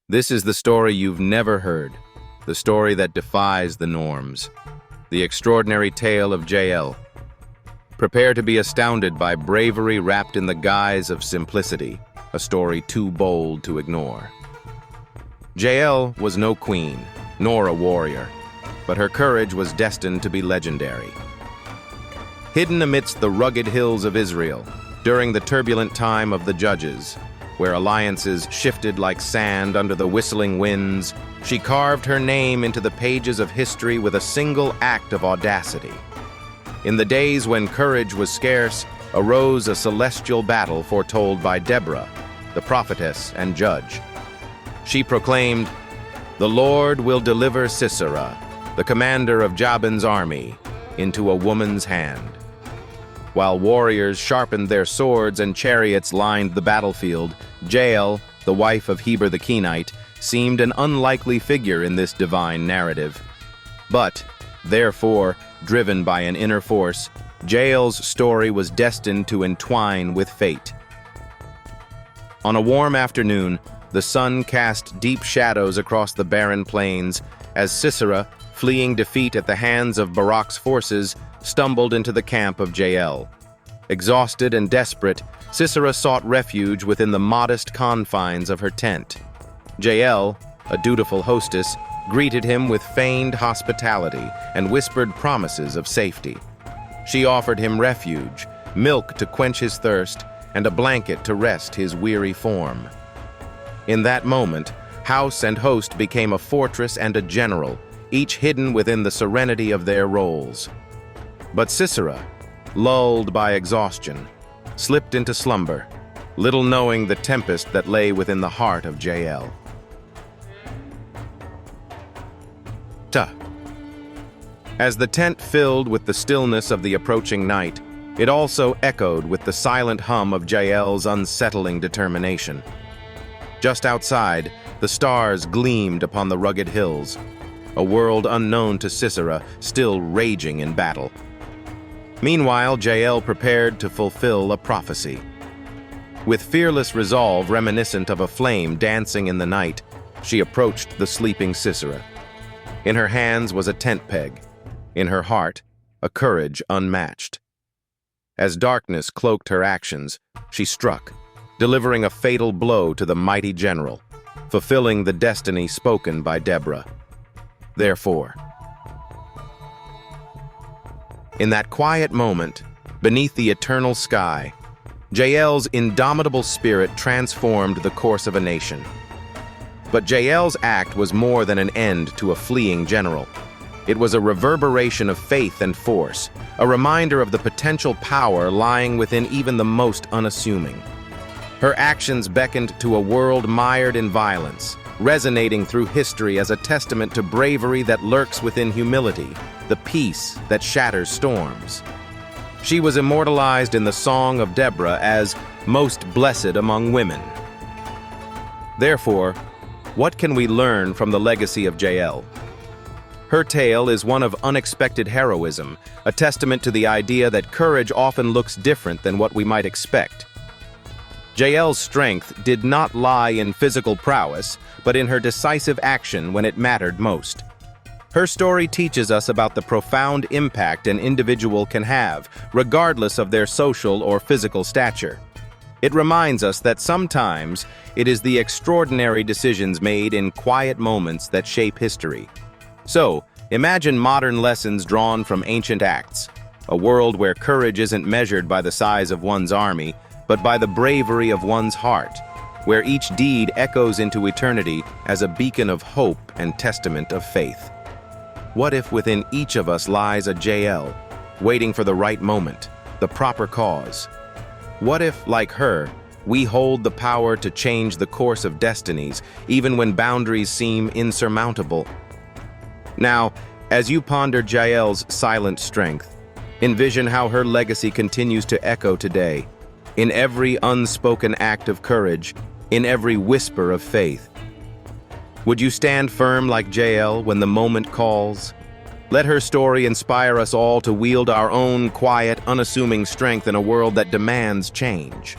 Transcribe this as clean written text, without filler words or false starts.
This is the story you've never heard, the story that defies the norms, the extraordinary tale of Jael. Prepare to be astounded by bravery wrapped in the guise of simplicity, a story too bold to ignore. Jael was no queen, nor a warrior, but her courage was destined to be legendary. Hidden amidst the rugged hills of Israel, during the turbulent time of the Judges, where alliances shifted like sand under the whistling winds, she carved her name into the pages of history with a single act of audacity. In the days when courage was scarce, arose a celestial battle foretold by Deborah, the prophetess and judge. She proclaimed, "The Lord will deliver Sisera, the commander of Jabin's army, into a woman's hand." While warriors sharpened their swords and chariots lined the battlefield, Jael, the wife of Heber the Kenite, seemed an unlikely figure in this divine narrative. But, therefore, driven by an inner force, Jael's story was destined to entwine with fate. On a warm afternoon, the sun cast deep shadows across the barren plains as Sisera, fleeing defeat at the hands of Barak's forces, stumbled into the camp of Jael. Exhausted and desperate, Sisera sought refuge within the modest confines of her tent. Jael, a dutiful hostess, greeted him with feigned hospitality and whispered promises of safety. She offered him refuge, milk to quench his thirst, and a blanket to rest his weary form. In that moment, house and host became a fortress and a general, each hidden within the serenity of their roles. But Sisera, lulled by exhaustion, slipped into slumber, little knowing the tempest that lay within the heart of Jael. As the tent filled with the stillness of the approaching night, it also echoed with the silent hum of Jael's unsettling determination. Just outside, the stars gleamed upon the rugged hills, a world unknown to Sisera, still raging in battle. Meanwhile, Jael prepared to fulfill a prophecy. With fearless resolve reminiscent of a flame dancing in the night, she approached the sleeping Sisera. In her hands was a tent peg, in her heart, a courage unmatched. As darkness cloaked her actions, she struck, delivering a fatal blow to the mighty general, fulfilling the destiny spoken by Deborah. Therefore, in that quiet moment, beneath the eternal sky, Jael's indomitable spirit transformed the course of a nation. But Jael's act was more than an end to a fleeing general. It was a reverberation of faith and force, a reminder of the potential power lying within even the most unassuming. Her actions beckoned to a world mired in violence, resonating through history as a testament to bravery that lurks within humility, the peace that shatters storms. She was immortalized in the Song of Deborah as most blessed among women. Therefore, what can we learn from the legacy of Jael? Her tale is one of unexpected heroism, a testament to the idea that courage often looks different than what we might expect. Jael's strength did not lie in physical prowess, but in her decisive action when it mattered most. Her story teaches us about the profound impact an individual can have, regardless of their social or physical stature. It reminds us that sometimes it is the extraordinary decisions made in quiet moments that shape history. So, imagine modern lessons drawn from ancient acts, a world where courage isn't measured by the size of one's army, but by the bravery of one's heart, where each deed echoes into eternity as a beacon of hope and testament of faith. What if within each of us lies a Jael, waiting for the right moment, the proper cause? What if, like her, we hold the power to change the course of destinies, even when boundaries seem insurmountable? Now, as you ponder Jael's silent strength, envision how her legacy continues to echo today, in every unspoken act of courage, in every whisper of faith. Would you stand firm like Jael when the moment calls? Let her story inspire us all to wield our own quiet, unassuming strength in a world that demands change.